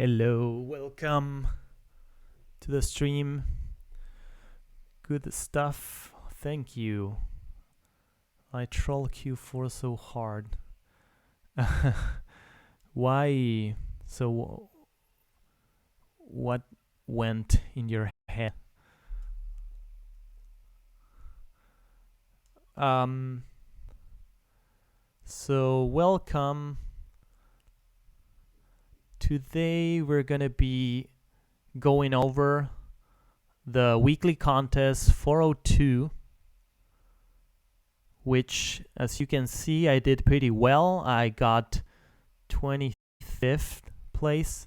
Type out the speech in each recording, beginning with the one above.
Hello, welcome to the stream. Good stuff. Thank you. I troll Q4 so hard. Why? So, what went in your head? So welcome. Today we're gonna be going over the weekly contest 402, which, as you can see, I did pretty well. I got 25th place.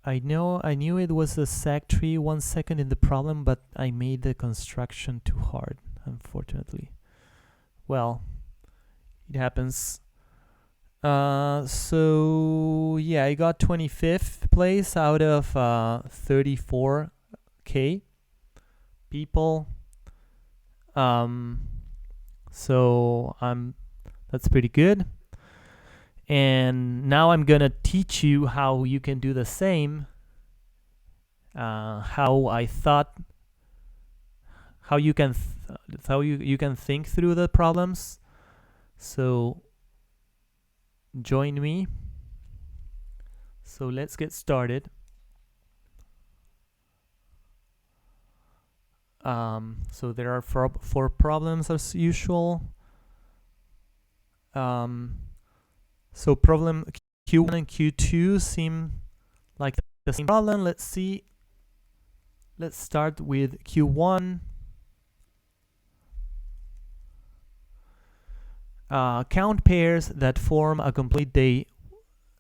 I knew it was a sec tree 1 second in the problem, but I made the construction too hard, unfortunately. Well, it happens. So yeah, I got 25th place out of 34k people. So that's pretty good. And now I'm gonna teach you how you can do the same. How you can think through the problems. So join me. So let's get started. So there are four problems as usual. So problem Q1 and Q2 seem like the same problem. Let's see. Let's start with Q1. Count pairs that form a complete day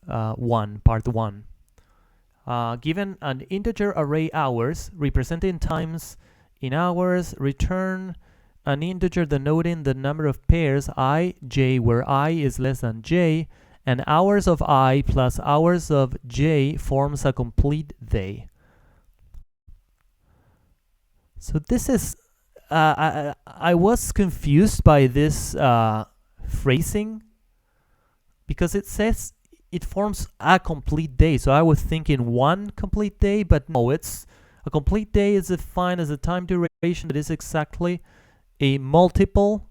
1, part 1. Given an integer array hours representing times in hours, return an integer denoting the number of pairs I, j, where I is less than j, and hours of I plus hours of j forms a complete day. So this is, I was confused by this phrasing, because it says it forms a complete day. So I was thinking one complete day, but no, it's a complete day is defined as a time duration that is exactly a multiple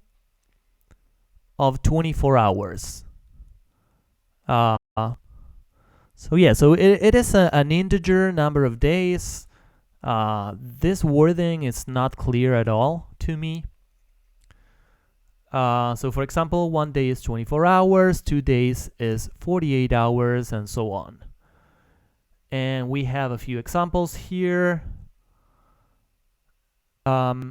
of 24 hours. So yeah, so it is an integer number of days. This wording is not clear at all to me. So for example, 1 day is 24 hours, 2 days is 48 hours, and so on. And we have a few examples here. Yeah,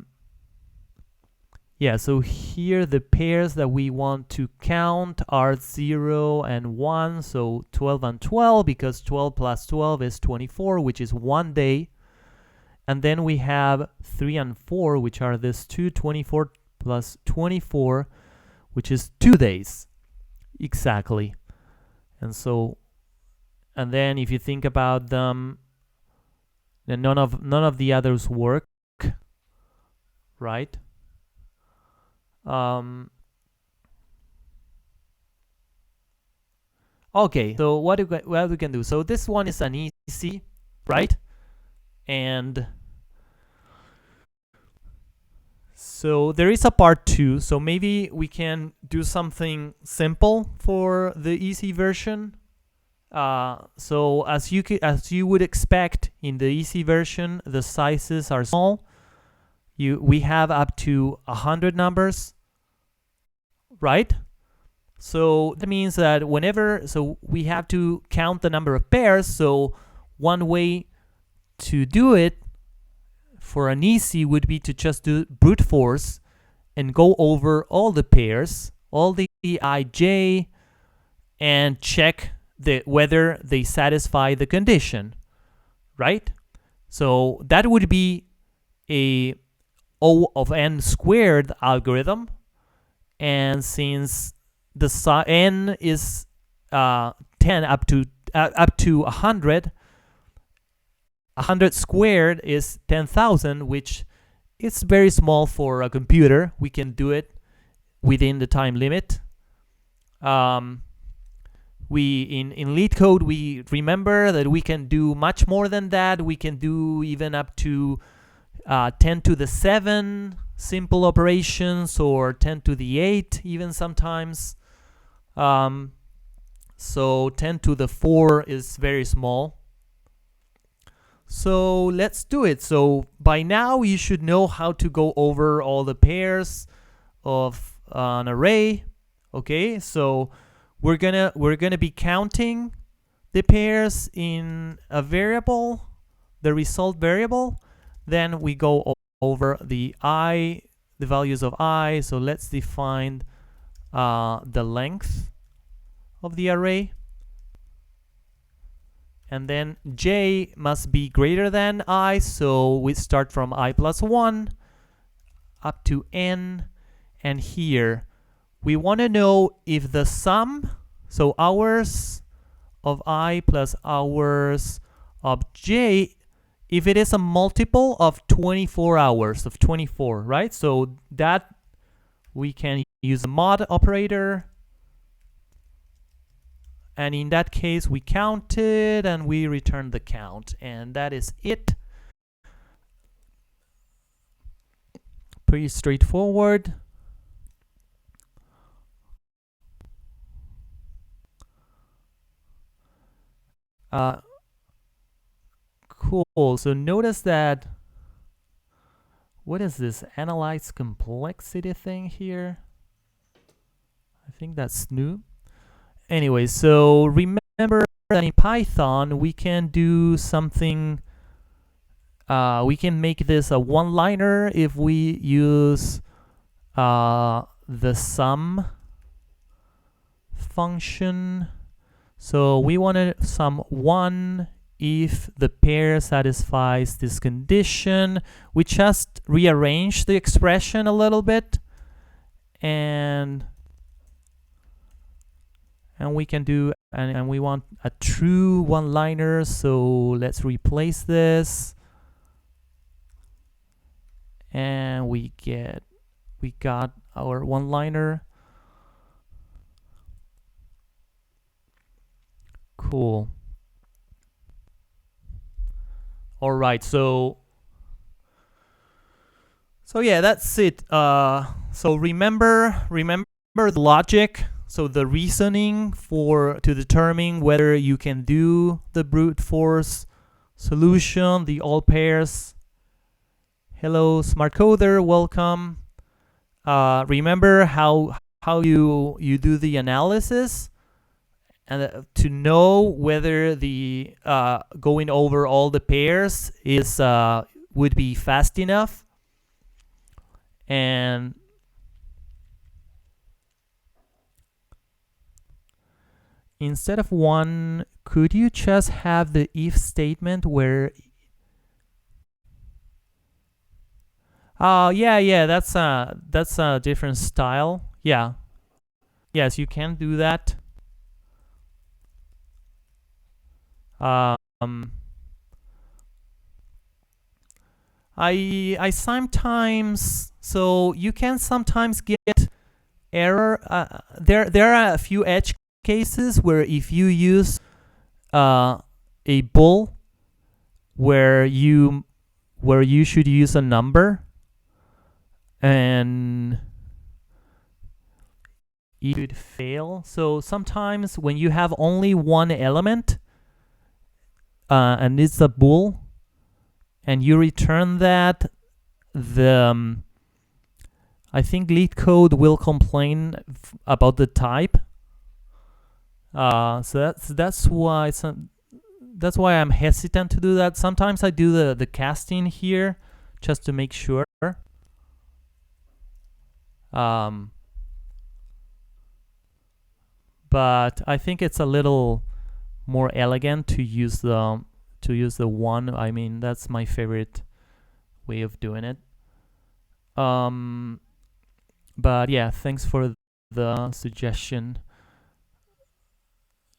so here the pairs that we want to count are 0 and 1, so 12 and 12, because 12 plus 12 is 24, which is 1 day. And then we have 3 and 4, which are this 24 plus 24, which is 2 days exactly. And so, and then if you think about them, then none of the others work, right? Okay, so what we can do? So this one is an easy, right? And so there is a part 2, so maybe we can do something simple for the easy version. So as you would expect in the easy version, the sizes are small. We have up to 100 numbers, right? So that means that so we have to count the number of pairs. So one way to do it for an easy would be to just do brute force and go over all the pairs, all the ij, and check whether they satisfy the condition, right? So that would be a O of n squared algorithm, and since the n is 10 up to 100, 100 squared is 10,000, which is very small for a computer. We can do it within the time limit. in LeetCode, we remember that we can do much more than that. We can do even up to 10 to the 7 simple operations, or 10 to the 8 even sometimes. So 10 to the 4 is very small. So let's do it. So by now you should know how to go over all the pairs of an array. Okay, so we're gonna be counting the pairs in a variable, the result variable. Then we go over the values of I. So let's define the length of the array. And then j must be greater than I, so we start from I plus 1 up to n. And here we want to know if the sum, so hours of I plus hours of j, if it is a multiple of 24 hours, of 24, right? So that we can use a mod operator. And in that case, we count it and we return the count. And that is it. Pretty straightforward. Cool. So notice that, what is this analyze complexity thing here? I think that's new. Anyway, so remember that in Python we can do something, we can make this a one-liner if we use the sum function. So we want to sum 1 if the pair satisfies this condition. We just rearrange the expression a little bit, and we can do, and we want a true one-liner, so let's replace this, and we got our one-liner. Cool. All right, so yeah, that's it. So remember the logic. So the reasoning to determine whether you can do the brute force solution, the all pairs. Hello, smart coder, welcome. Remember how you do the analysis, and to know whether the going over all the pairs is would be fast enough. And instead of 1, could you just have the if statement where yeah, that's a different style. Yeah, yes, you can do that. I sometimes, so you can sometimes get error. There are a few edge cases where if you use a bool where you should use a number, and it could fail. So sometimes when you have only one element and it's a bool, and you return that, I think LeetCode will complain about the type. So that's why I'm hesitant to do that. Sometimes I do the casting here just to make sure. But I think it's a little more elegant to use the one. I mean, that's my favorite way of doing it. But yeah, thanks for the suggestion.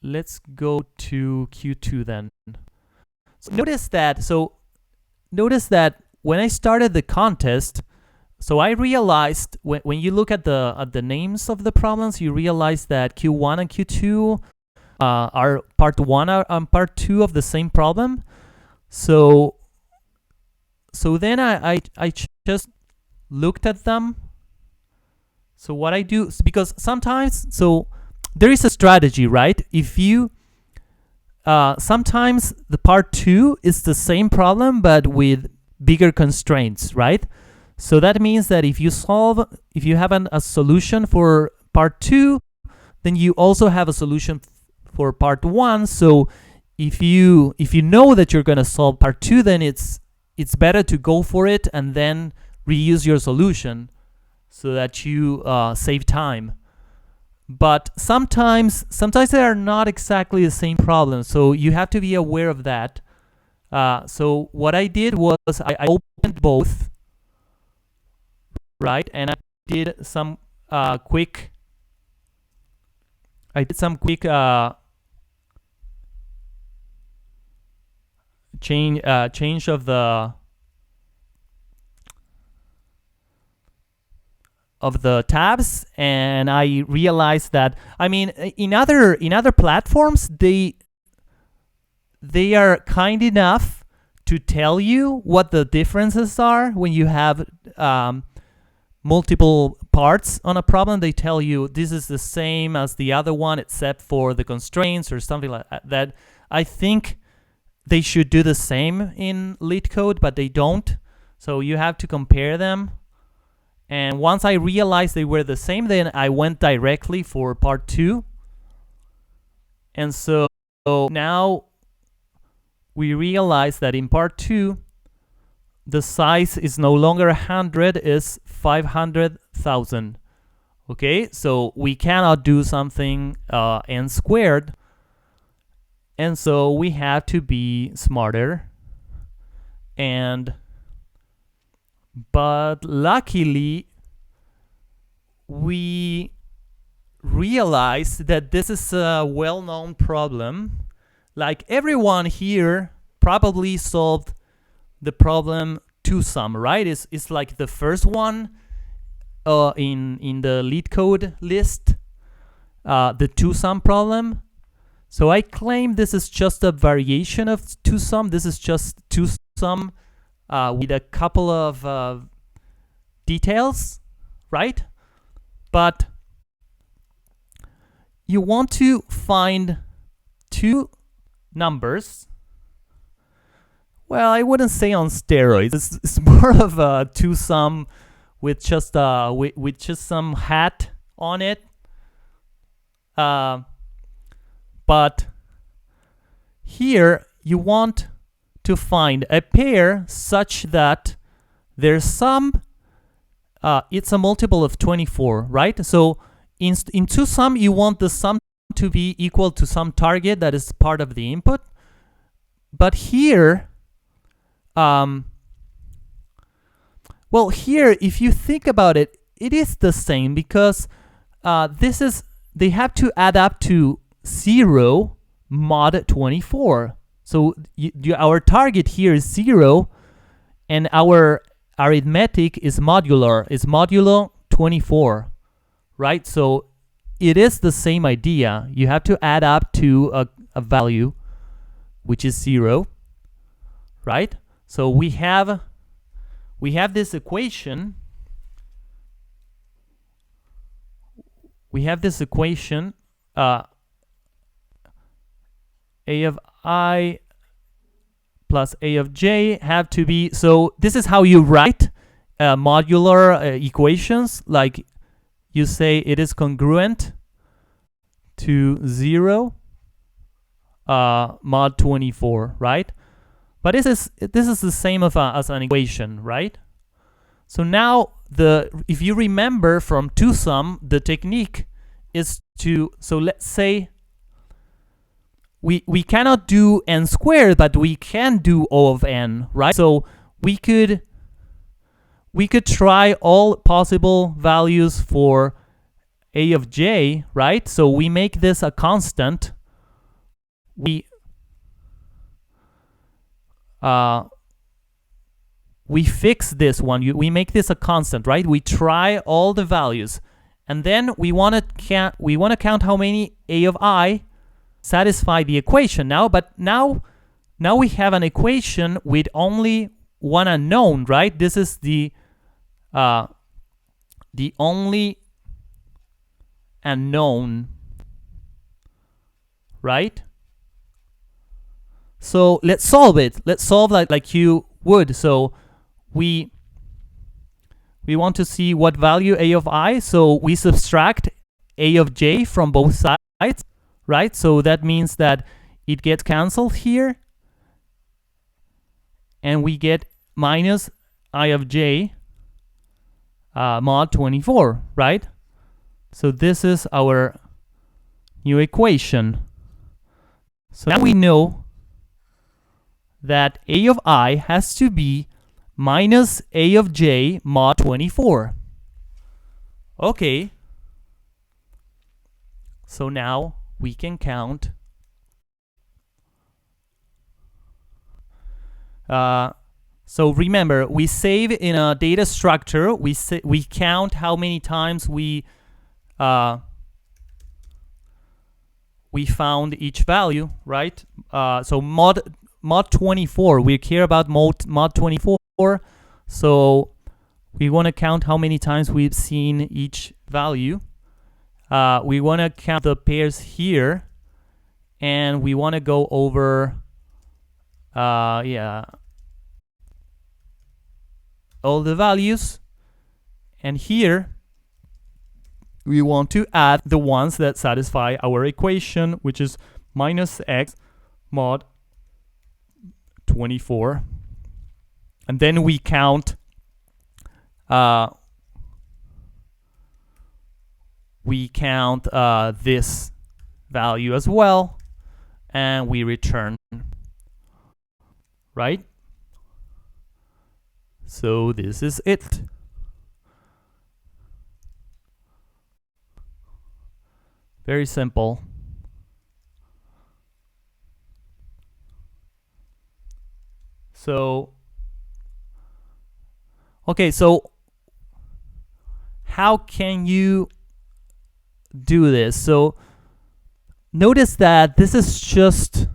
Let's go to Q2 then. So notice that when I started the contest, so I realized when you look at the names of the problems, you realize that Q1 and Q2 are part 1 and part 2 of the same problem. So then I just looked at them. So what I do, because sometimes, so there is a strategy, right? If you sometimes the part 2 is the same problem but with bigger constraints, right? So that means that if you have a solution for part 2, then you also have a solution for part 1. So if you know that you're going to solve part 2, then it's better to go for it and then reuse your solution so that you save time. But sometimes they are not exactly the same problem, so you have to be aware of that. So what I did was I opened both, right? And I did some quick change of the tabs, and I realized that, I mean, in other platforms, they are kind enough to tell you what the differences are when you have multiple parts on a problem. They tell you this is the same as the other one except for the constraints or something like that. I think they should do the same in LeetCode, but they don't. So you have to compare them. And once I realized they were the same, then I went directly for part 2. And so now we realize that in part 2, the size is no longer 100, is 500,000. Okay, so we cannot do something n squared. And so we have to be smarter. But luckily, we realized that this is a well-known problem. Like, everyone here probably solved the problem 2-sum, right? It's like the first one in the LeetCode list, the 2-sum problem. So I claim this is just a variation of 2-sum. This is just 2-sum with a couple of details, right? But you want to find 2 numbers. Well, I wouldn't say on steroids. It's more of a 2-sum with just some hat on it. But here you want to find a pair such that their sum, it's a multiple of 24, right? So in 2-sum, you want the sum to be equal to some target that is part of the input. But here, well, here, if you think about it, it is the same, because they have to add up to 0 mod 24. So our target here is 0, and our arithmetic is modular, is modulo 24, right? So it is the same idea. You have to add up to a value, which is 0, right? So we have this equation. We have this equation, a of I plus a of j have to be, so this is how you write modular equations. Like, you say it is congruent to 0 mod 24, right? But this is the same as an equation, right? So now if you remember from 2-sum, the technique is to, so let's say we cannot do n squared, but we can do O of n, right? So we could try all possible values for a of j, right? So we make this a constant. We fix this one. We make this a constant, right? We try all the values, and then we want to count how many a of I satisfy the equation now, but now we have an equation with only one unknown, right? This is the only unknown, right? So let's solve it. Let's solve like you would. So we want to see what value a of I. So we subtract a of j from both sides, right? So that means that it gets canceled here, and we get minus I of j mod 24, right? So this is our new equation. So now we know that a of I has to be minus a of j mod 24. Okay. So now we can count so remember, we save in a data structure. We count how many times we found each value, right? So mod 24, we care about mod 24. So we want to count how many times we've seen each value. We want to count the pairs here, and we want to go over all the values, and here we want to add the ones that satisfy our equation, which is minus x mod 24, and then we count this value as well, and we return, right? So this is it. Very simple. So, okay, so how can you do this? So notice that this is just,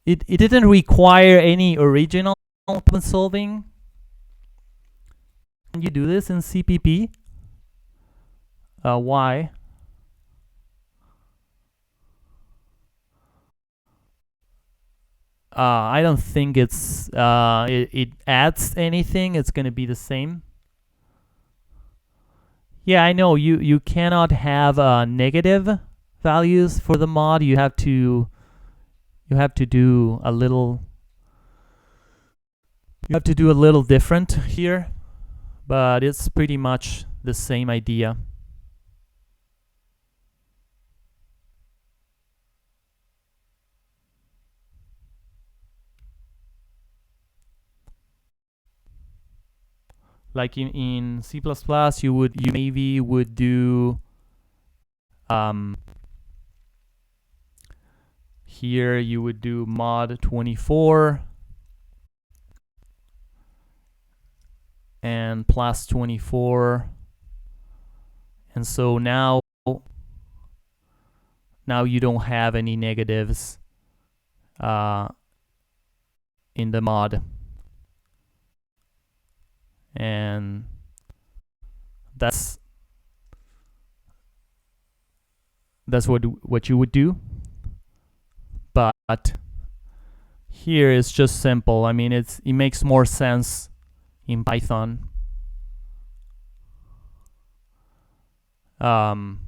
it didn't require any original problem solving. Can you do this in CPP? Why? I don't think it's it adds anything. It's gonna be the same. Yeah, I know you cannot have negative values for the mod. You have to do a little. You have to do a little different here, but it's pretty much the same idea. Like in C++, you maybe would do here you would do mod 24 and plus 24, and so now you don't have any negatives in the mod, and that's what you would do. But here it's just simple. I mean, it makes more sense in Python. In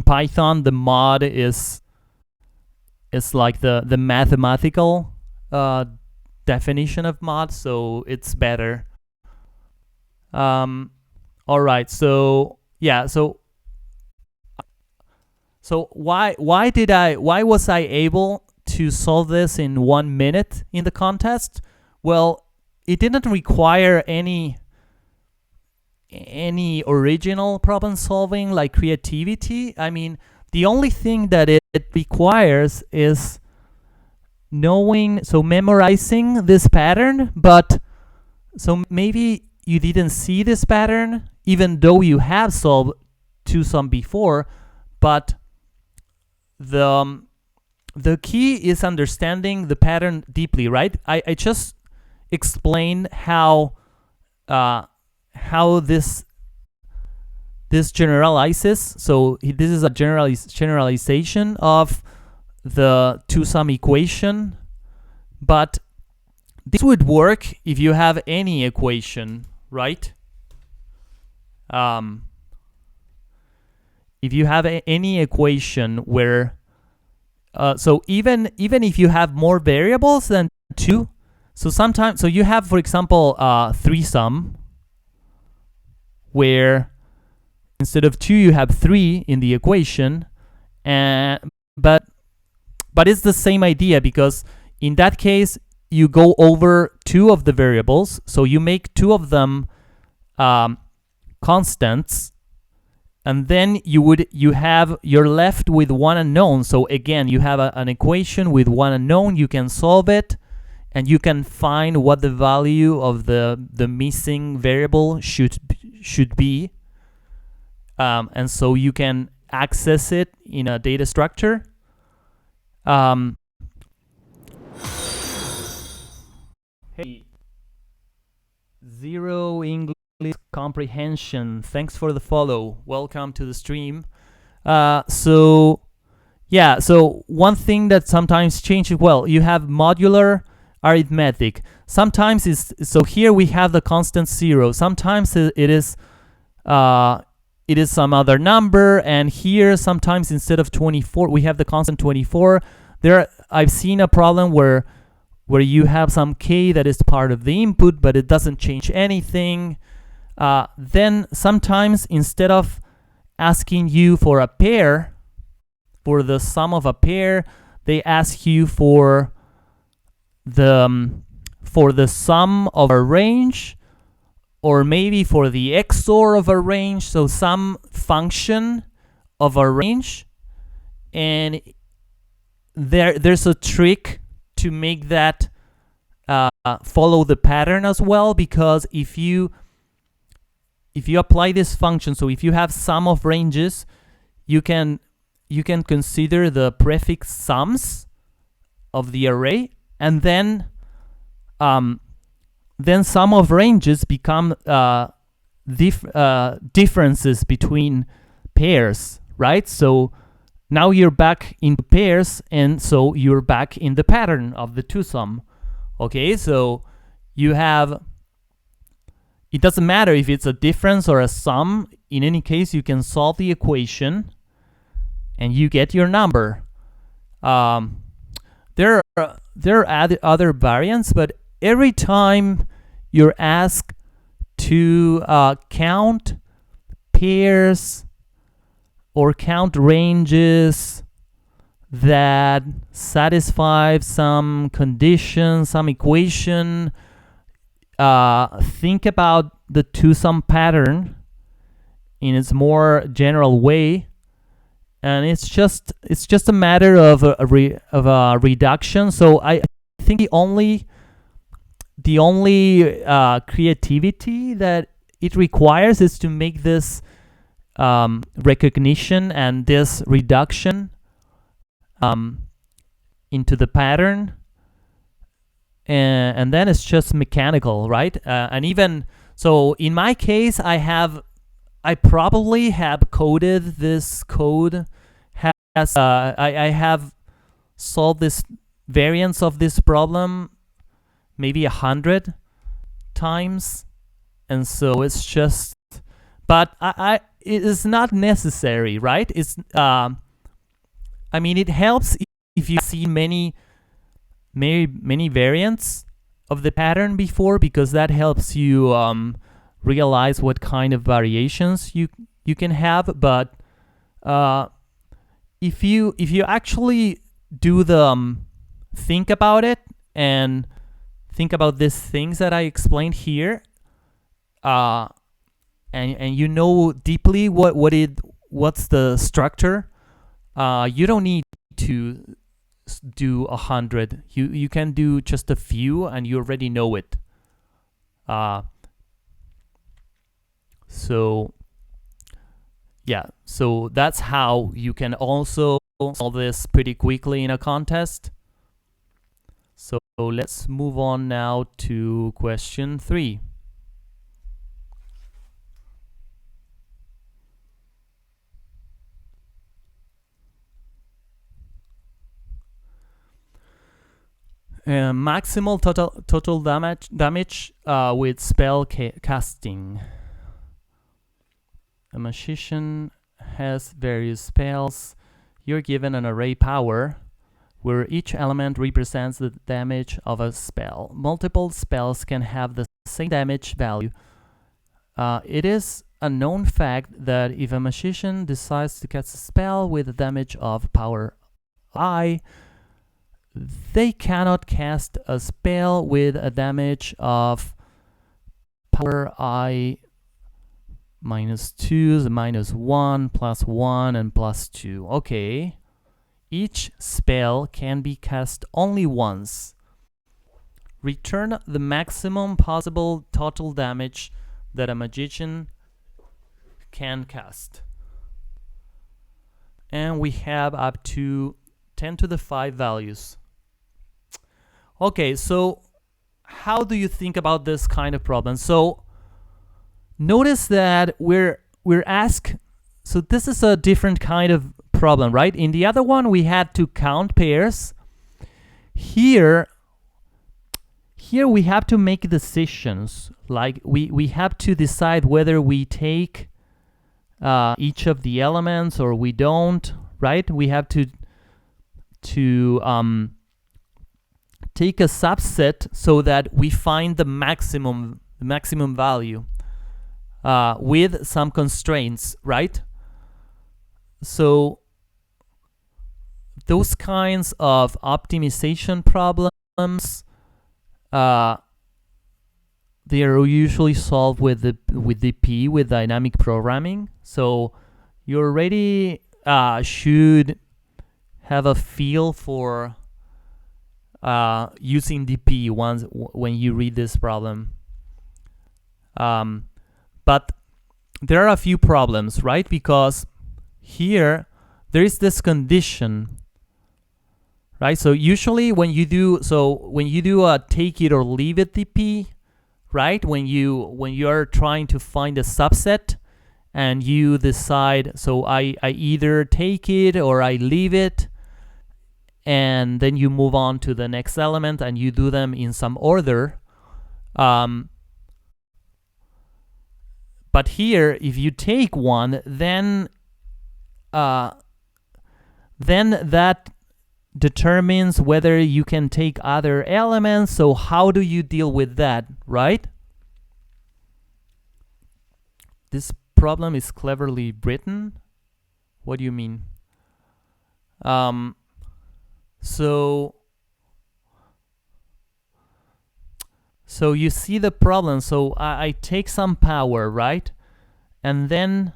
Python, the mod is like the mathematical definition of mod, so it's better. All right, so yeah, so why was I able to solve this in 1 minute in the contest? Well, it didn't require any original problem solving, like creativity. I mean, the only thing that it requires is memorizing this pattern. But so maybe you didn't see this pattern, even though you have solved 2-sum before, but the key is understanding the pattern deeply, right? I just explained how this generalizes. So this is a generalization of the two-sum equation, but this would work if you have any equation, right? If you have any equation where so even if you have more variables than two, so sometimes, so you have, for example, three-sum, where instead of 2 you have 3 in the equation, and but it's the same idea, because in that case you go over 2 of the variables, so you make 2 of them constants, and then you're left with one unknown. So again, you have an equation with one unknown. You can solve it, and you can find what the value of the missing variable should be, and so you can access it in a data structure. Hey, Zero English Comprehension, thanks for the follow. Welcome to the stream. So yeah, so one thing that sometimes changes, well, you have modular arithmetic. Sometimes so here we have the constant 0. Sometimes it is some other number, and here sometimes instead of 24 we have the constant 24. I've seen a problem where you have some k that is part of the input, but it doesn't change anything. Then sometimes instead of asking you for a pair, for the sum of a pair, they ask you for the sum of a range, or maybe for the XOR of a range, so some function of a range. And there's a trick to make that follow the pattern as well, because if you apply this function, so if you have sum of ranges, you can consider the prefix sums of the array, and then sum of ranges become differences between pairs, right? So now you're back into pairs, and so you're back in the pattern of the two-sum. Okay, so you have, it doesn't matter if it's a difference or a sum. In any case, you can solve the equation and you get your number. There are other variants, but every time you're asked to count pairs or count ranges that satisfy some condition, some equation, think about the two-sum pattern in its more general way, and it's just a matter of a reduction. So I think the only creativity that it requires is to make this recognition and this reduction into the pattern, and then it's just mechanical, right? And even so, in my case, I probably have coded this code as I have solved this variance of this problem maybe 100 times, and so it's just, but it is not necessary, right? It's I mean, it helps if you see many variants of the pattern before, because that helps you realize what kind of variations you can have. But if you actually do the think about it and think about these things that I explained here, and you know deeply what's the structure, you don't need to do 100. You can do just a few, and you already know it. So yeah, so that's how you can also solve this pretty quickly in a contest. So let's move on now to question 3. Maximal total damage with spell casting. A magician has various spells. You're given an array power where each element represents the damage of a spell. Multiple spells can have the same damage value. It is a known fact that if a magician decides to cast a spell with a damage of power I, they cannot cast a spell with a damage of power I -2, -1, +1, and +2. Okay. Each spell can be cast only once. Return the maximum possible total damage that a magician can cast. And we have up to 10 to the 5 values. Okay, so how do you think about this kind of problem? So notice that we're asked, so this is a different kind of problem, right? In the other one, we had to count pairs. Here we have to make decisions. Like we have to decide whether we take each of the elements or we don't, right? We have to take a subset so that we find the maximum value with some constraints, right? So those kinds of optimization problems, they are usually solved with DP, with dynamic programming. So you already should have a feel for using DP when you read this problem. But there are a few problems, right? Because here there is this condition, right? So usually when you do a take it or leave it DP, right? When you are trying to find a subset and you decide, so I either take it or I leave it, and then you move on to the next element and you do them in some order. But here, if you take one, then that determines whether you can take other elements. So how do you deal with that, right? This problem is cleverly written. What do you mean? So you see the problem. So I take some power, right? And then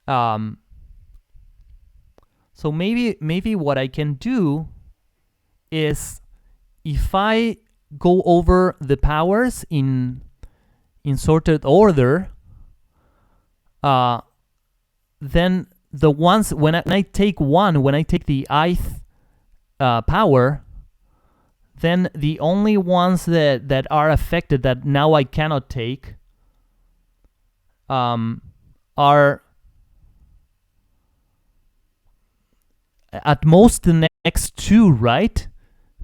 so maybe what I can do is, if I go over the powers in sorted order, then the ones when I take the ith power, then the only ones that are affected that now I cannot take are at most the next two, right?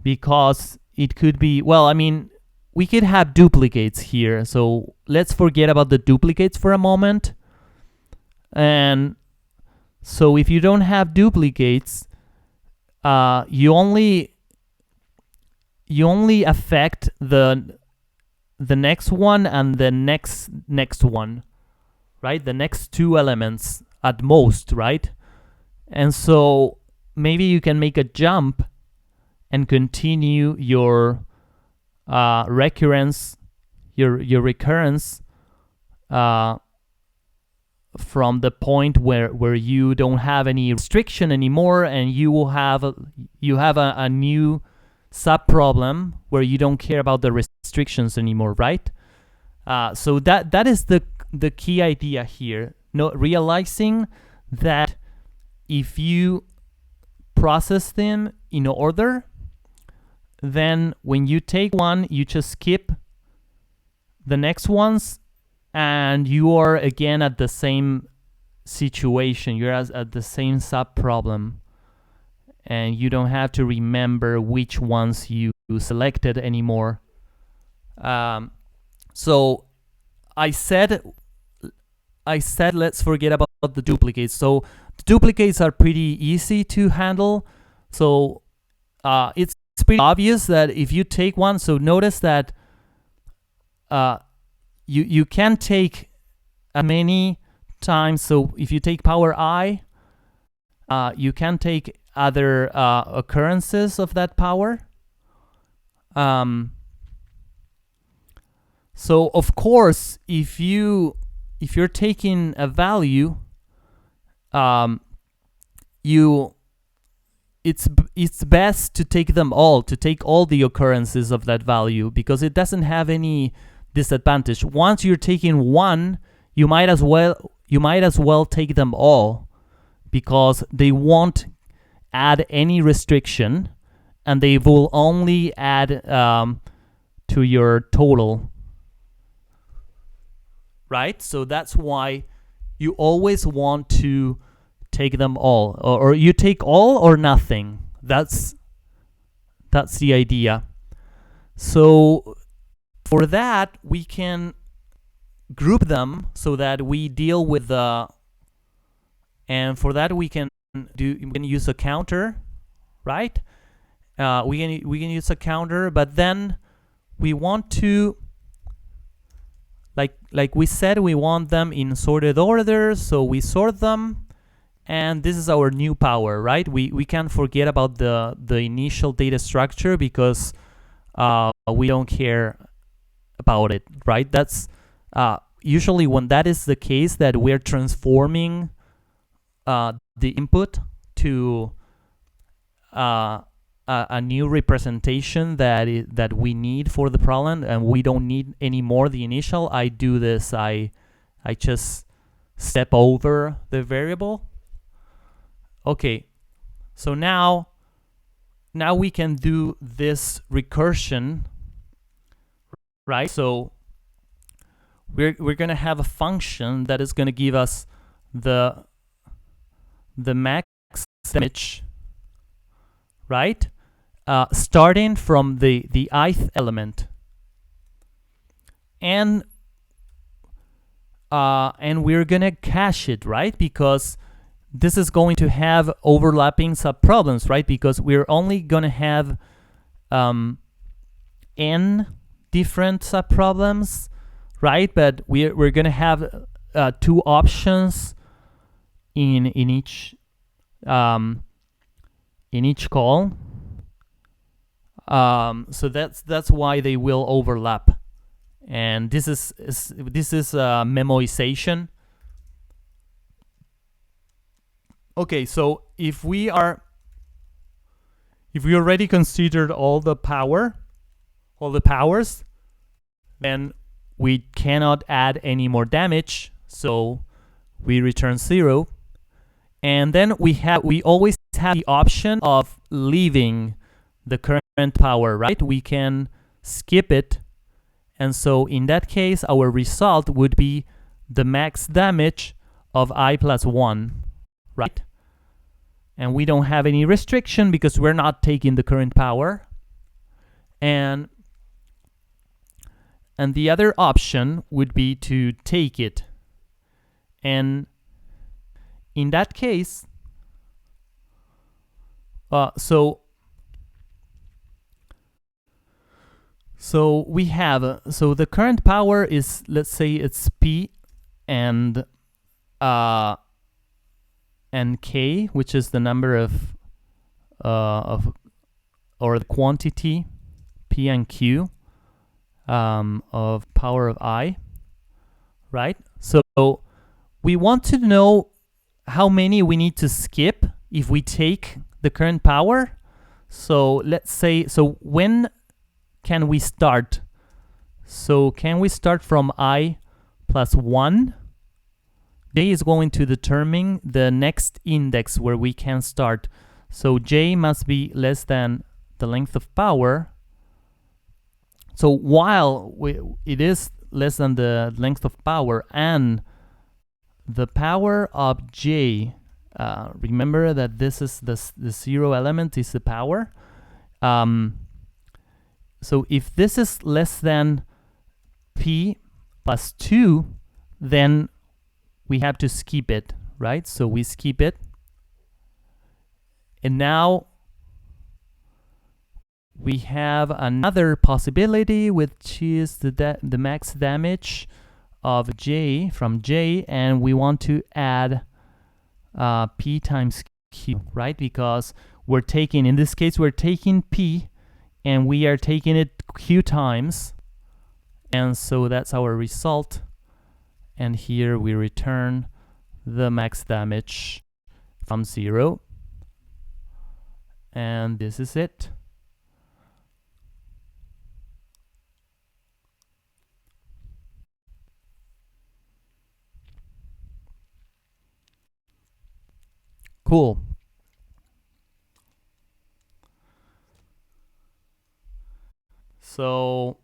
Because it could be, well, I mean, we could have duplicates here. So let's forget about the duplicates for a moment. And so if you don't have duplicates, you only affect the next one and the next one, right? The next two elements at most, right? And so maybe you can make a jump and continue your recurrence from the point where you don't have any restriction anymore, and you will have a new sub problem where you don't care about the restrictions anymore, right? So that is the the key idea here. No, realizing that if you process them in order, then when you take one, you just skip the next ones, and you are again at the same situation. You're at the same sub problem, and you don't have to remember which ones you selected anymore. So I said let's forget about the duplicates. So the duplicates are pretty easy to handle. So it's pretty obvious that if you take one, so notice that you can take many times. So if you take power I, you can take other occurrences of that power. So of course, if you're taking a value, it's best to take them all, to take all the occurrences of that value, because it doesn't have any disadvantage. Once you're taking one, you might as well take them all, because they won't add any restriction, and they will only add to your total. Right? So that's why you always want to take them all, or you take all or nothing. That's the idea. So for that, we can group them so that we deal with the, and for that we can use a counter, right? We can use a counter, but then we want to, like we said, we want them in sorted order, so we sort them, and this is our new power, right? We can't forget about the initial data structure, because we don't care about it, right? That's usually when that is the case, that we're transforming the input to a new representation that we need for the problem, and we don't need anymore the initial. I do this, I just step over the variable. Okay, so now we can do this recursion, right? So we're gonna have a function that is gonna give us the max image, right? Starting from the ith element, and we're gonna cache it, right? Because this is going to have overlapping subproblems, right? Because we're only gonna have n different subproblems, right? But we're gonna have two options in each call. So that's why they will overlap, and this is memoization. Okay, so if we already considered all the powers, then we cannot add any more damage, so we return 0. And then we always have the option of leaving the current power, right? We can skip it, and so in that case our result would be the max damage of I plus 1, right? And we don't have any restriction because we're not taking the current power. And the other option would be to take it, and in that case, so we have, so the current power is, let's say it's P and K, which is the number of or the quantity P and Q of power of I, right? So we want to know how many we need to skip if we take the current power. So let's say, so when can we start? So can we start from I plus 1. J is going to determine the next index where we can start. So j must be less than the length of power. So while it is less than the length of power and the power of j, remember that this is the 0 element is the power. So if this is less than p plus 2, then we have to skip it, right? So we skip it. And now we have another possibility, which is the max damage of j from j, and we want to add p times q, right? Because we're taking, in this case, we're taking p and we are taking it q times, and so that's our result. And here we return the max damage from 0, and this is it. Cool. So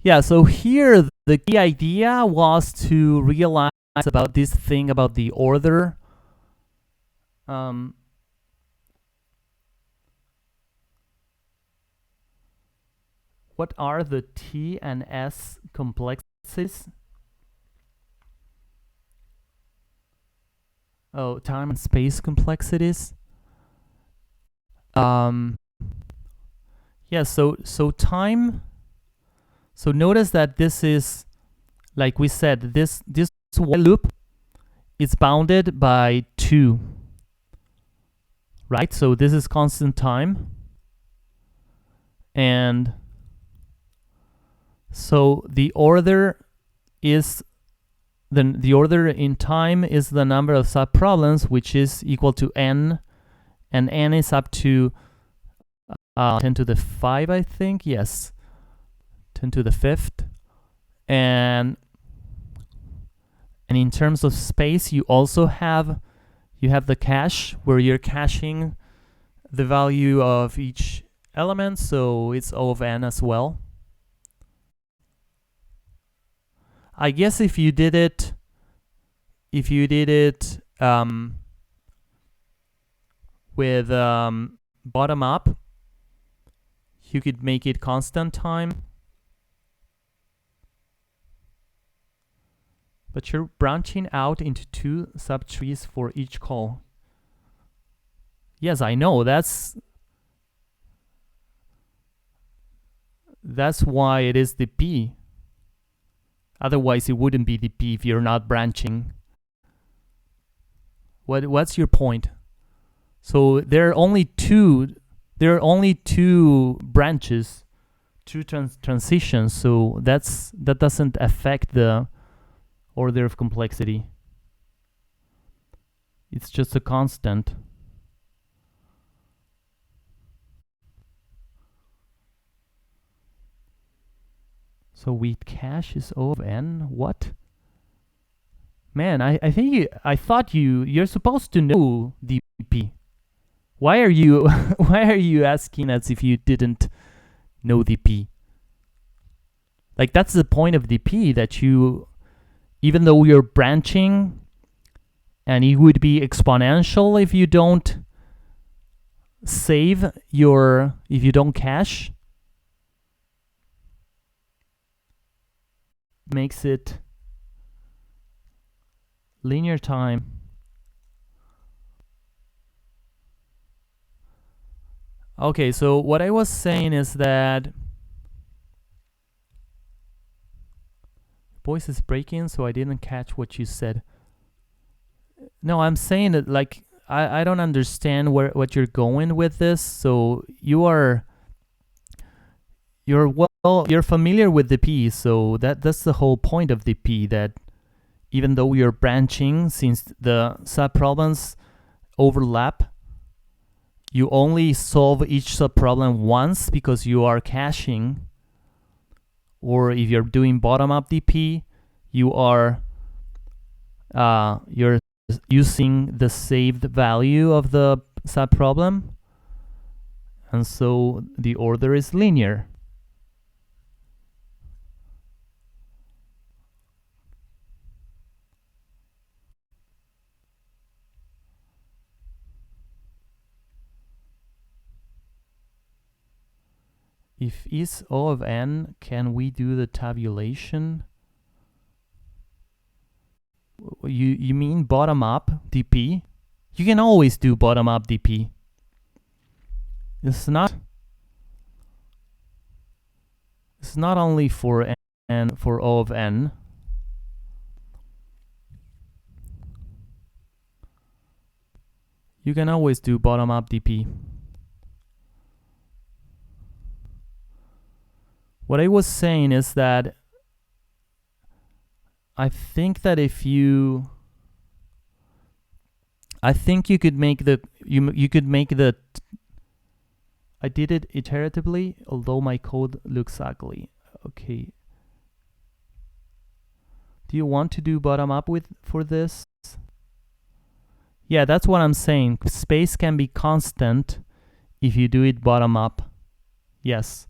yeah, so here the key idea was to realize about this thing about the order. What are the T and S complexities? Oh, time and space complexities. Yeah, so time. So notice that this is, like we said, this while loop is bounded by 2, right? So this is constant time, and so the order is the order in time is the number of subproblems, which is equal to n, and n is up to 10 to the 5, I think. Yes, 10 to the 5th. And in terms of space, you also have the cache, where you're caching the value of each element, so it's O of n as well. I guess if you did it with bottom up, you could make it constant time. But you're branching out into 2 subtrees for each call. Yes, I know. That's why it is the P. Otherwise, it wouldn't be the P if you're not branching. What's your point? So there are only two branches, 2 transitions. So that doesn't affect the order of complexity. It's just a constant. So wheat cache is O of n. What? Man, I thought you're supposed to know DP. Why are you asking as if you didn't know DP? Like, that's the point of DP, that you, even though you're branching, and it would be exponential if you don't if you don't cache, makes it linear time. Okay, so what I was saying is that voice is breaking, so I didn't catch what you said. No, I'm saying that, like, I don't understand what you're going with this. So you're familiar with the P, so that's the whole point of the P, that even though you're branching, since the subproblems overlap, you only solve each subproblem once because you are caching. or if you're doing bottom-up DP, you're using the saved value of the subproblem, and so the order is linear. If is O of n, can we do the tabulation? You mean bottom-up DP? You can always do bottom-up DP. It's not only for n, for O of n. You can always do bottom-up DP. What I was saying is that I think that if you, I think you could make the, you could make the, I did it iteratively, although my code looks ugly. Okay. Do you want to do bottom up for this? Yeah, that's what I'm saying. Space can be constant if you do it bottom up. Yes.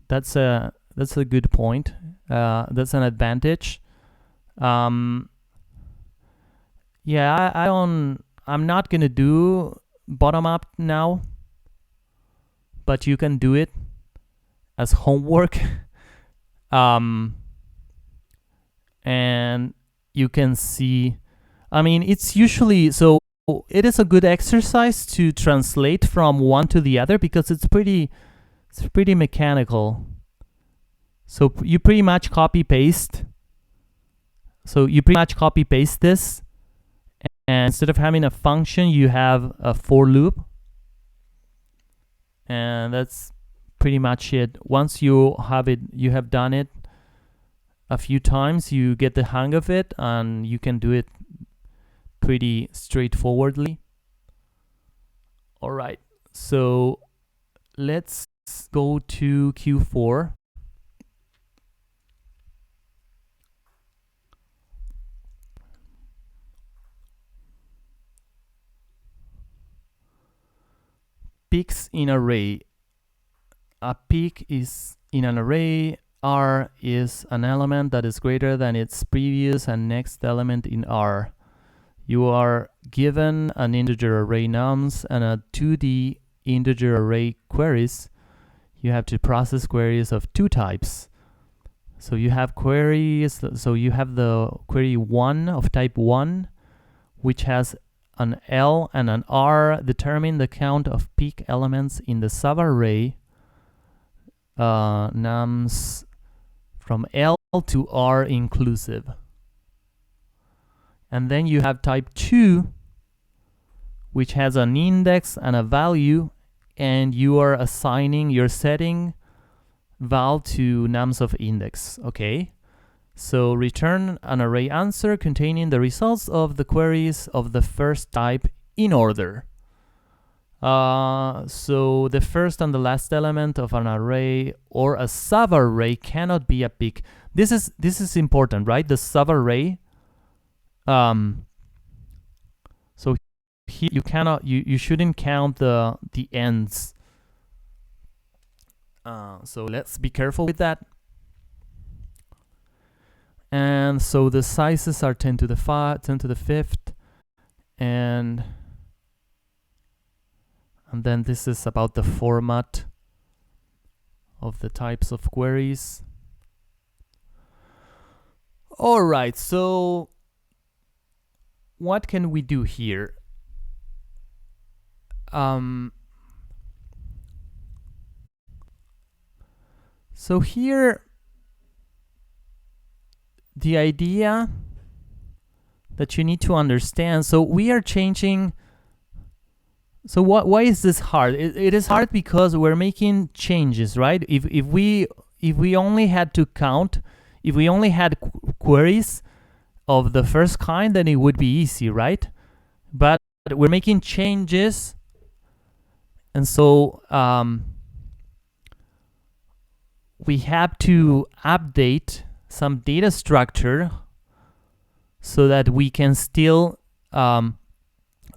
That's a good point. That's an advantage. Yeah, I'm not gonna do bottom up now, but you can do it as homework. And you can see, I mean, it's usually, so it is a good exercise to translate from one to the other because it's pretty mechanical. So you pretty much copy paste. So you pretty much copy paste this, and instead of having a function, you have a for loop. And that's pretty much it. Once you have it, you have done it a few times, you get the hang of it, and you can do it pretty straightforwardly. All right, so let's go to Q4. Peaks in array. A peak is in an array. R is an element that is greater than its previous and next element in R. You are given an integer array nums and a 2D integer array queries. You have to process queries of two types. So you have queries, so you have the query 1 of type 1, which has an L and an R. Determine the count of peak elements in the subarray nums from L to R inclusive. And then you have type 2, which has an index and a value, and you are assigning, you're setting val to nums of index. Okay, so return an array answer containing the results of the queries of the first type in order. So the first and the last element of an array or a subarray cannot be a peak. This is important, right? The subarray. So here you cannot, you shouldn't count the ends. So let's be careful with that. And so the sizes are 10 to the 5th, and then this is about the format of the types of queries. All right, so what can we do here? So here, the idea that you need to understand, so we are changing. So why is this hard? It is hard because we're making changes, right? If we only had to count, if we only had queries of the first kind, then it would be easy, right? But we're making changes, and so we have to update some data structure so that we can still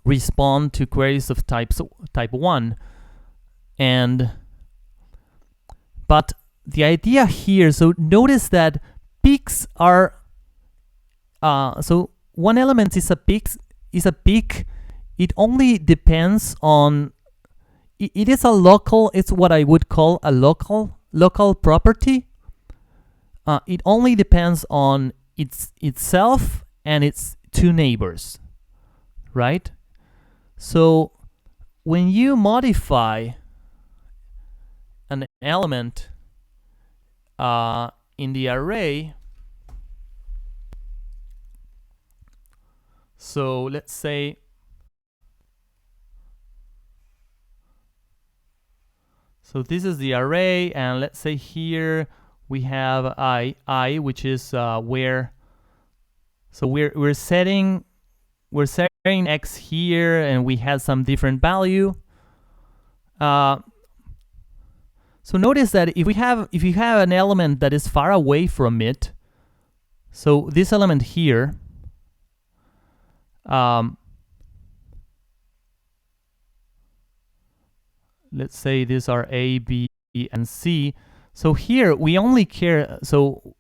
respond to queries of type 1. But the idea here, so notice that peaks are so one element is a peak. It only depends on it is a local. It's what I would call a local property. It only depends on itself and its two neighbors, right? So when you modify an element in the array, so let's say so this is the array, and let's say here we have I, which is where. So we're setting x here, and we had some different value. So notice that if you have an element that is far away from it, so this element here, let's say these are A, B, and C. So here we only care. So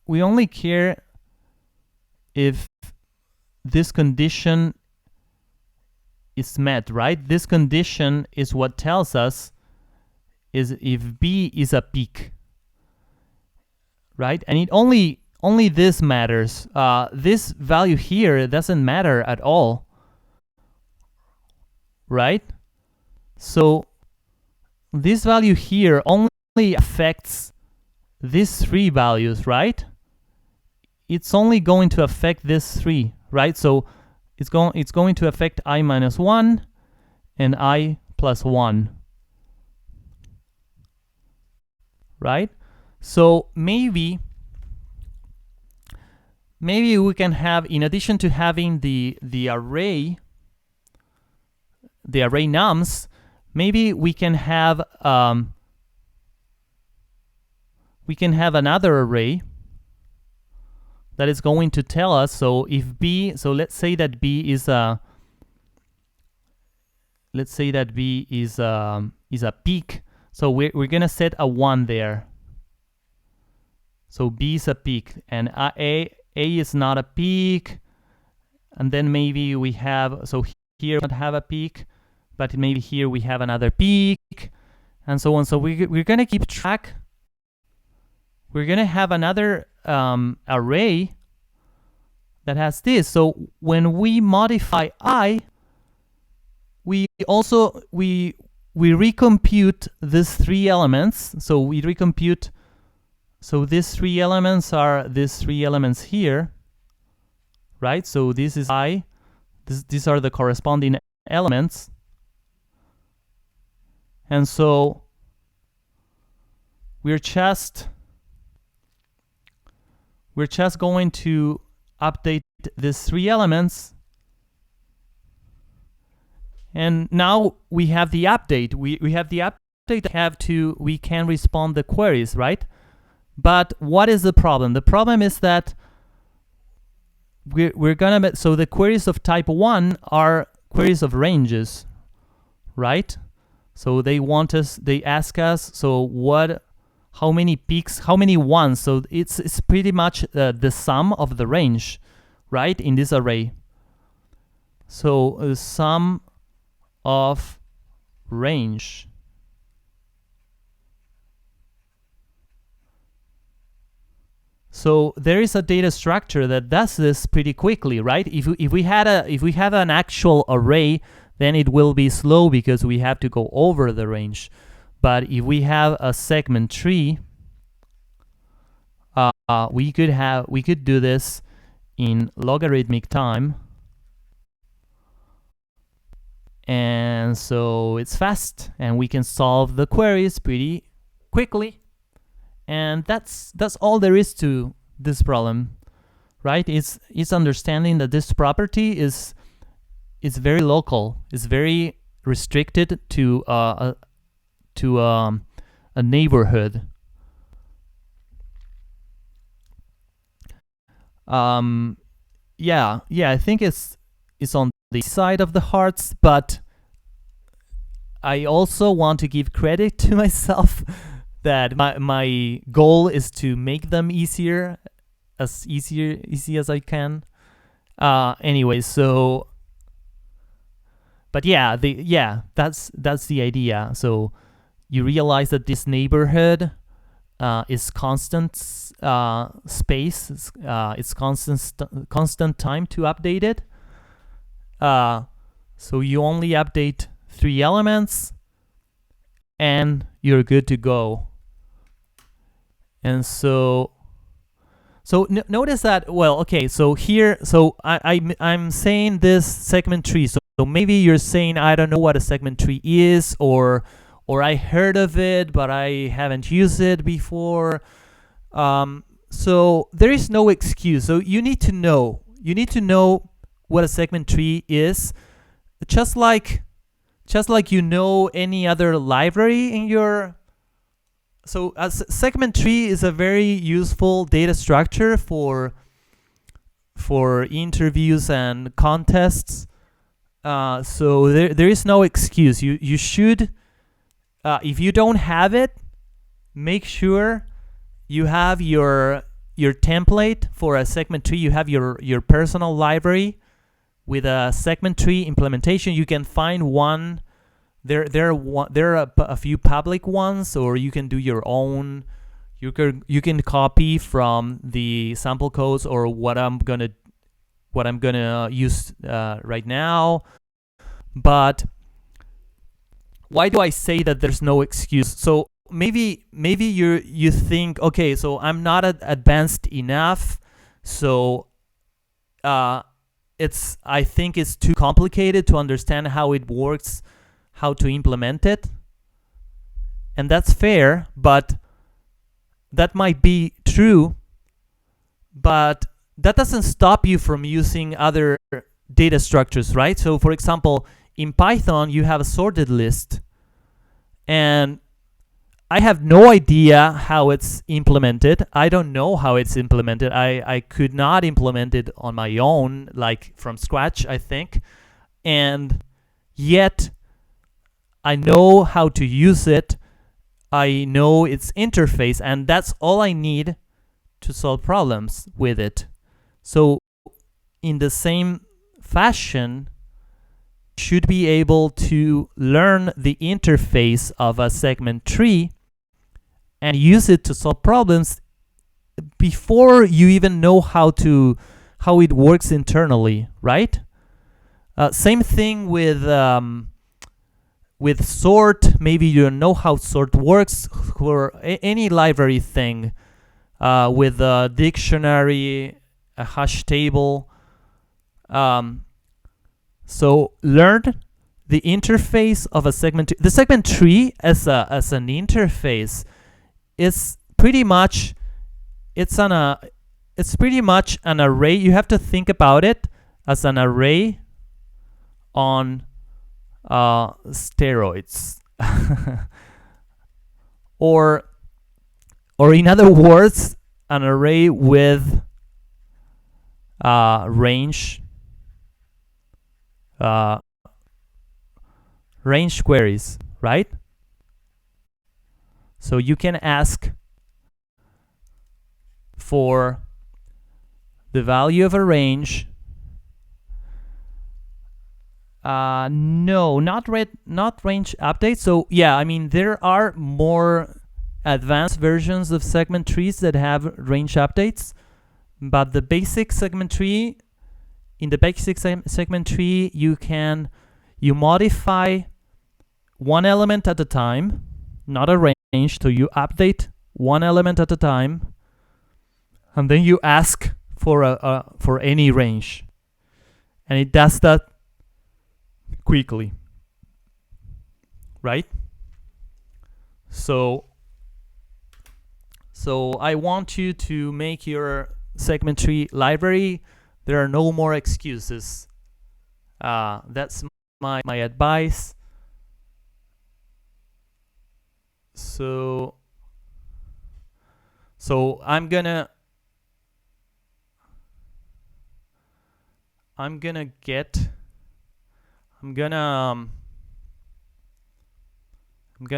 we only care if this condition is met, right? This condition is what tells us is if B is a peak, right? And it only this matters. This value here doesn't matter at all, right? So this value here only affects these three values, right? It's only going to affect this three, right? So it's going to affect I minus 1 and I plus 1, right? So maybe we can have, in addition to having the array nums, maybe we can have another array that is going to tell us. So if B, so let's say that B is a peak. So we're gonna set a 1 there. So B is a peak, and A is not a peak. And then maybe we have, so here we don't have a peak, but maybe here we have another peak, and so on. So we're gonna keep track. We're gonna have another array that has this. So when we modify I, we also we recompute these three elements. So we recompute. So these three elements are these three elements here, right? So this is I. These are the corresponding elements, and so we're just going to update these three elements, and now we have the update. We have the update. We can respond the queries, right? But what is the problem? The problem is that we're gonna, so the queries of type 1 are queries of ranges, right? So they ask us, so how many peaks, how many ones? So it's pretty much the sum of the range, right, in this array. So the sum of range. So there is a data structure that does this pretty quickly, right? If we have an actual array, then it will be slow because we have to go over the range. But if we have a segment tree, we could do this in logarithmic time, and so it's fast, and we can solve the queries pretty quickly. And that's all there is to this problem, right? It's understanding that this property is very local. It's very restricted to a neighborhood, Yeah, I think it's on the side of the hearts, but I also want to give credit to myself that my goal is to make them easy as I can. Anyway, so but that's the idea. So you realize that this neighborhood is constant space. It's constant time to update it. So you only update 3 elements, and you're good to go. And so notice that, well, okay, so here, so I'm saying this segment tree. So maybe you're saying, I don't know what a segment tree is, or I heard of it, but I haven't used it before. So there is no excuse. So you need to know. You need to know what a segment tree is, just like you know any other library in your. So a segment tree is a very useful data structure for interviews and contests. So there is no excuse. You should, if you don't have it, make sure you have your template for a segment tree. You have your personal library with a segment tree implementation. You can find one. There are a few public ones, or you can do your own. You can copy from the sample codes, or what I'm gonna use right now. But why do I say that there's no excuse? So maybe you think, okay, so I'm not advanced enough, so I think it's too complicated to understand how it works, how to implement it. And that's fair, but that might be true, but that doesn't stop you from using other data structures, right? So for example, in Python, you have a sorted list, and I have no idea how it's implemented. I don't know how it's implemented. I could not implement it on my own, like from scratch, I think. And yet, I know how to use it. I know its interface, and that's all I need to solve problems with it. So in the same fashion, should be able to learn the interface of a segment tree and use it to solve problems before you even know how it works internally, right? Same thing with sort. Maybe you don't know how sort works for any library thing, with a dictionary, a hash table. So learn the interface of a segment. The segment tree as an interface is pretty much pretty much an array. You have to think about it as an array on steroids. or in other words, an array with range queries, right? So you can ask for the value of a range. No, not range update. So yeah, I mean, there are more advanced versions of segment trees that have range updates, but the basic segment tree, in the basic segment tree, you modify one element at a time, not a range. So you update one element at a time, and then you ask for any range, and it does that quickly, right? So I want you to make your segment tree library. There are no more excuses. That's my advice. So I'm gonna I'm gonna get, I'm gonna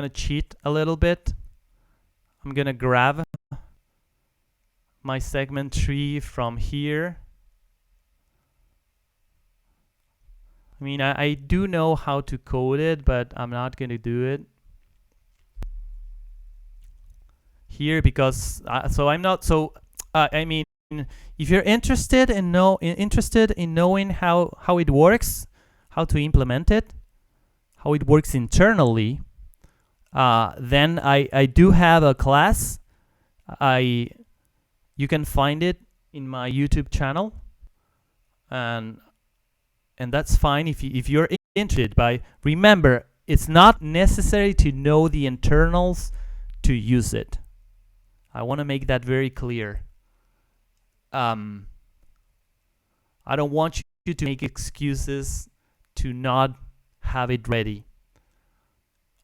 cheat a little bit. I'm gonna grab my segment tree from here. I mean, I do know how to code it, but I'm not gonna do it here because so I'm not so I mean, if you're interested in knowing how it works, how to implement it, how it works internally, then I do have a class. You can find it in my YouTube channel, and that's fine if you're interested. But remember, it's not necessary to know the internals to use it. I want to make that very clear. I don't want you to make excuses to not have it ready.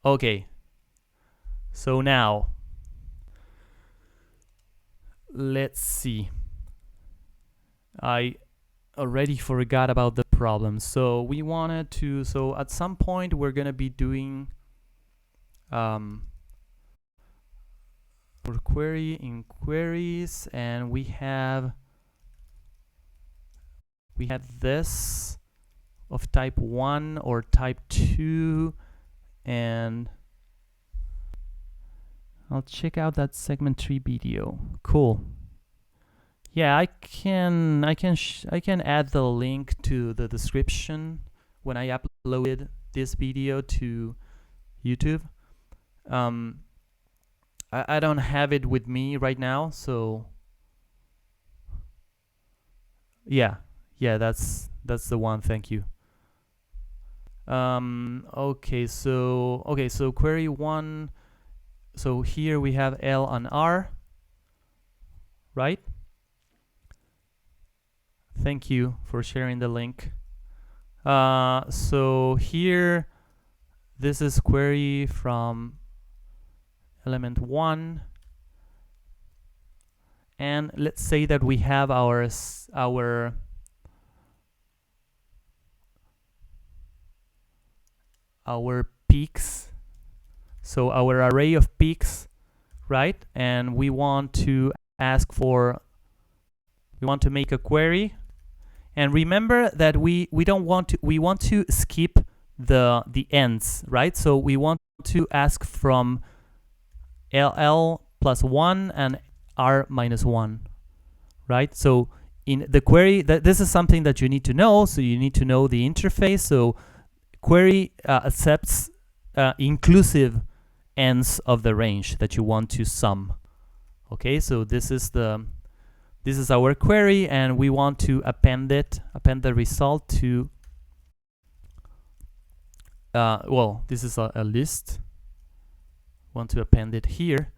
Okay. So now, let's see. I already forgot about the problem. So we wanted to, so at some point we're going to be doing for query in queries, and we have this of type 1 or type 2, and I'll check out that segment tree video. Cool. Yeah, I can add the link to the description when I uploaded this video to YouTube. I don't have it with me right now, so yeah, that's the one. Thank you. Okay, so query 1. So here we have L and R, right? Thank you for sharing the link. So here, this is query from element 1, and let's say that we have our peaks, so our array of peaks, right? And we want to make a query. And remember that we want to skip the ends, right? So we want to ask from LL plus 1 and R minus 1, right? So in the query, this is something that you need to know. So you need to know the interface. So query accepts inclusive ends of the range that you want to sum. Okay, so this is our query, and we want to append the result to well, this is a list. Want to append it here,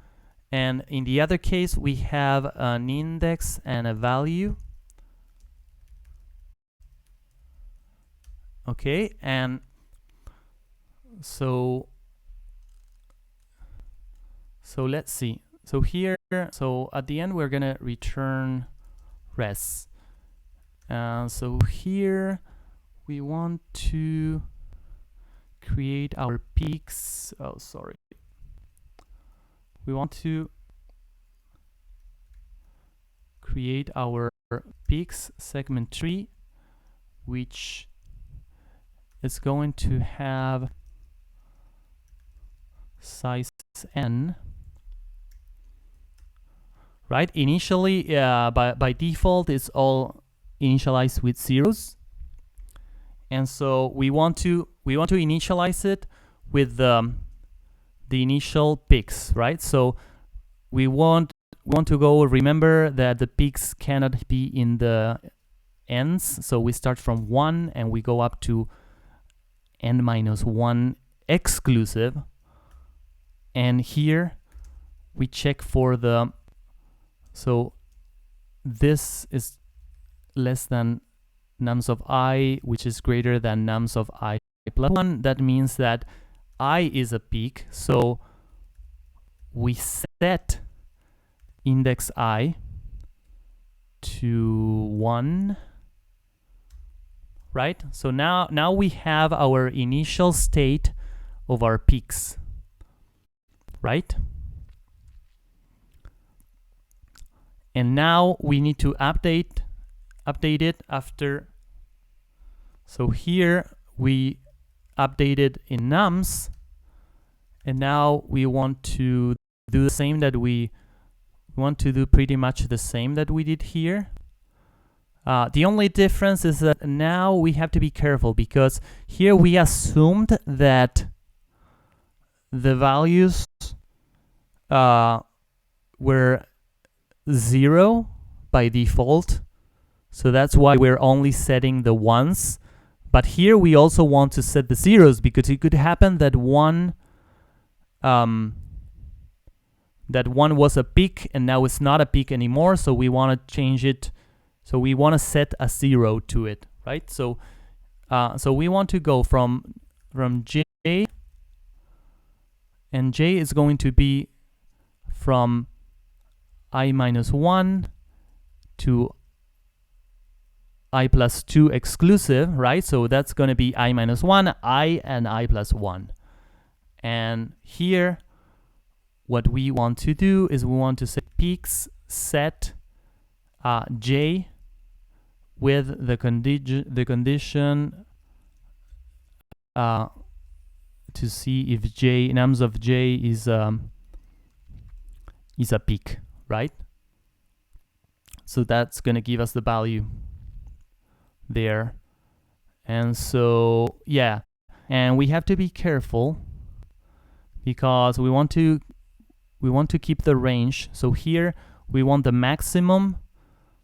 and in the other case we have an index and a value. Okay, and so let's see. So here, so at the end we're gonna return res. So here we want to create our peaks. Oh, sorry. We want to create our peaks segment tree, which is going to have size n. Right? Initially, by default, it's all initialized with zeros, and so we want to initialize it with the initial peaks, right? So we want to go. Remember that the peaks cannot be in the ends, so we start from 1 and we go up to n minus 1 exclusive, and here we check for the. So this is less than nums of I, which is greater than nums of I plus 1. That means that I is a peak. So we set index I to 1, right? So now we have our initial state of our peaks, right? And now we need to update it after. So here we updated in nums, and now we want to do the same that we want to do, pretty much the same that we did here. The only difference is that now we have to be careful, because here we assumed that the values were 0 by default, so that's why we're only setting the ones. But here we also want to set the zeros, because it could happen that one was a peak and now it's not a peak anymore, so we want to change it. So we want to set a 0 to it, right? So we want to go from j, and j is going to be from I-1 to I+2 exclusive, right? So that's going to be I-1, I, and I+1. And here, what we want to do is we want to say peaks set j with the condition to see if nums of j is a peak, right? So that's going to give us the value there. And so yeah, and we have to be careful, because we want to keep the range. So here we want the maximum.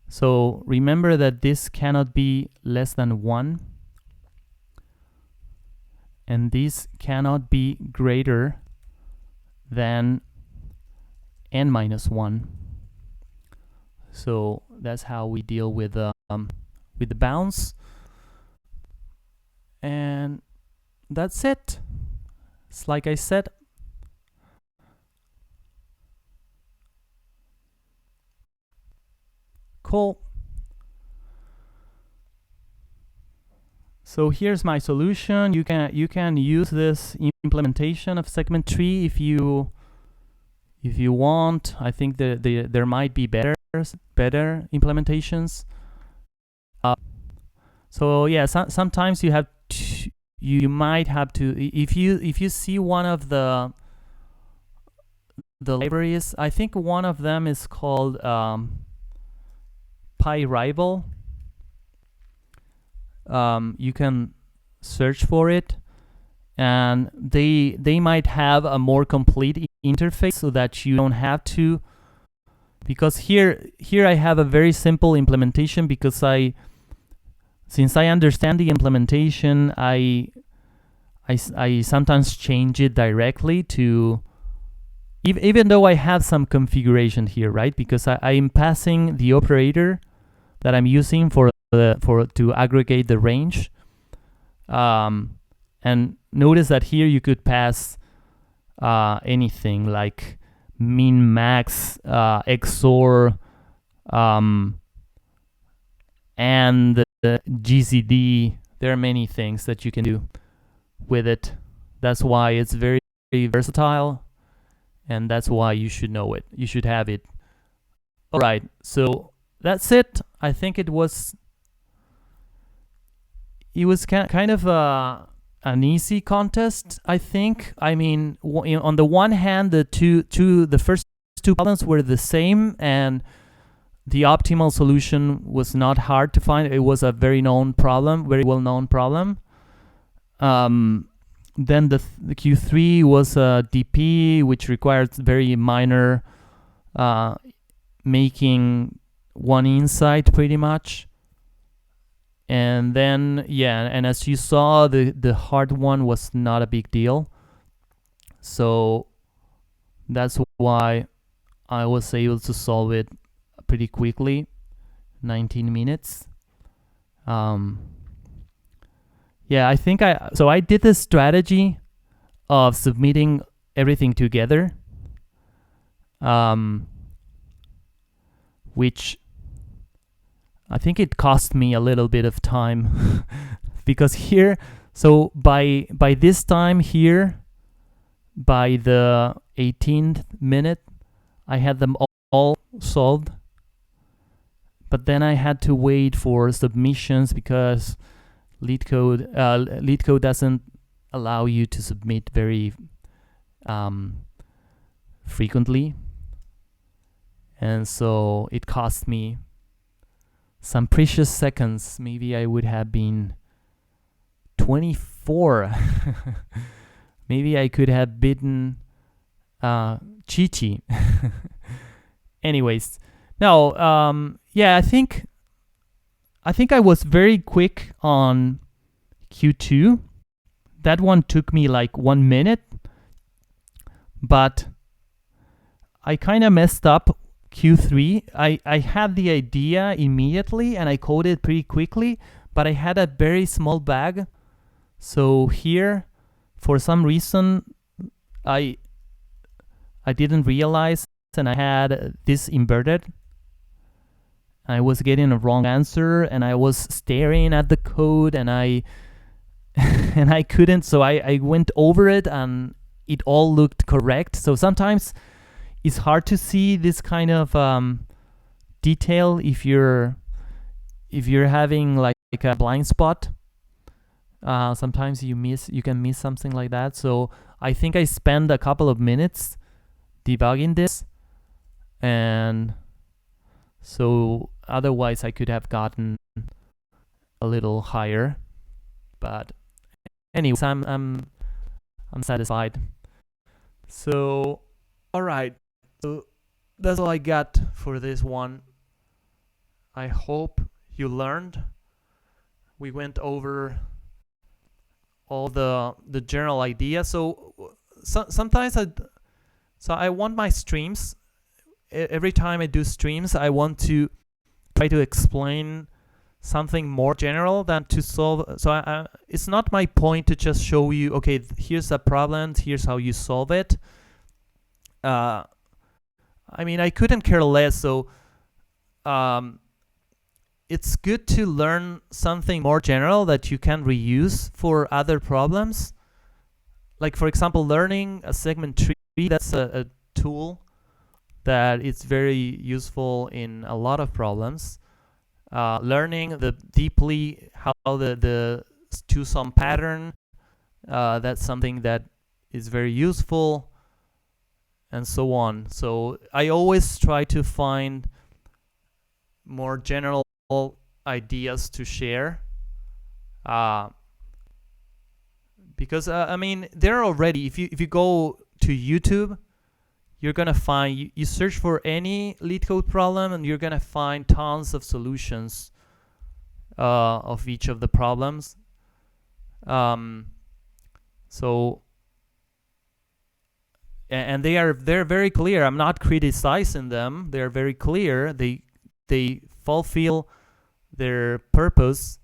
So remember that this cannot be less than 1, and this cannot be greater than n-1. So that's how we deal with the bounds. And that's it. It's like I said. Cool. So here's my solution. You can use this implementation of segment tree if you want. I think there might be better implementations. So yeah, sometimes you have to, you might have to, if you see one of the libraries, I think one of them is called PyRival. You can search for it, and they might have a more complete interface, so that you don't have to, because here I have a very simple implementation, because since I understand the implementation, I sometimes change it directly to, even though I have some configuration here, right? Because I am passing the operator that I'm using to aggregate the range. And notice that here you could pass anything like min, max, XOR, and GCD. There are many things that you can do with it. That's why it's very, very versatile, and that's why you should know it. You should have it. All right, so that's it. I think it was kind of an easy contest, I think. I mean, on the one hand, the first two problems were the same, and the optimal solution was not hard to find. It was a very known problem, very well-known problem. Then the Q3 was a DP, which required very minor making one insight pretty much. And then, yeah, and as you saw, the hard one was not a big deal. So that's why I was able to solve it pretty quickly, 19 minutes. Yeah, I think I did this strategy of submitting everything together, which I think it cost me a little bit of time because here, so by this time here, by the 18th minute, I had them all solved. But then I had to wait for submissions because LeetCode doesn't allow you to submit very frequently, and so it cost me some precious seconds. Maybe I would have been 24. Maybe I could have beaten Chichi. Anyways, no, yeah, I think I was very quick on Q2. That one took me like 1 minute, but I kind of messed up Q3. I had the idea immediately and I coded pretty quickly, but I had a very small bag. So here, for some reason, I didn't realize, and I had this inverted. I was getting a wrong answer, and I was staring at the code, and I and I couldn't. So I went over it, and it all looked correct. So sometimes it's hard to see this kind of detail if you're having like a blind spot. Sometimes you can miss something like that. So I think I spent a couple of minutes debugging this, and so otherwise I could have gotten a little higher. But anyways, I'm satisfied. So all right, so that's all I got for this one. I hope you learned. We went over all the general idea. So sometimes I want my streams, every time I do streams, I want to try to explain something more general than to solve. So it's not my point to just show you, okay, here's a problem, here's how you solve it. I mean, I couldn't care less. So it's good to learn something more general that you can reuse for other problems. Like, for example, learning a segment tree, that's a tool that is very useful in a lot of problems. Learning the deeply how the two-sum pattern, that's something that is very useful, and so on. So I always try to find more general ideas to share, because I mean, they're already, if you go to YouTube, you're gonna find, you search for any LeetCode problem and you're gonna find tons of solutions of each of the problems. So and they're very clear. I'm not criticizing them. They're very clear. They fulfill their purpose,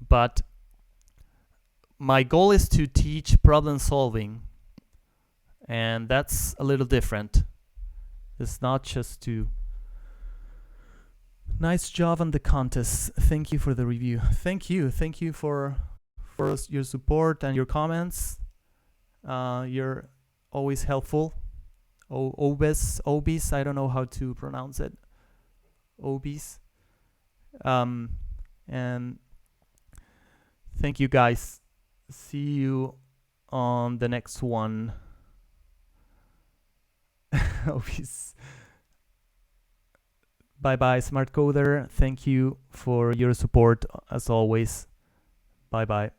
but my goal is to teach problem solving, and that's a little different. It's not just to nice job on the contest. Thank you for the review. Thank you for your support and your comments. You're always helpful. Obis, I don't know how to pronounce it. Obis. And thank you guys. See you on the next one. Obis. Bye bye, Smart Coder. Thank you for your support as always. Bye bye.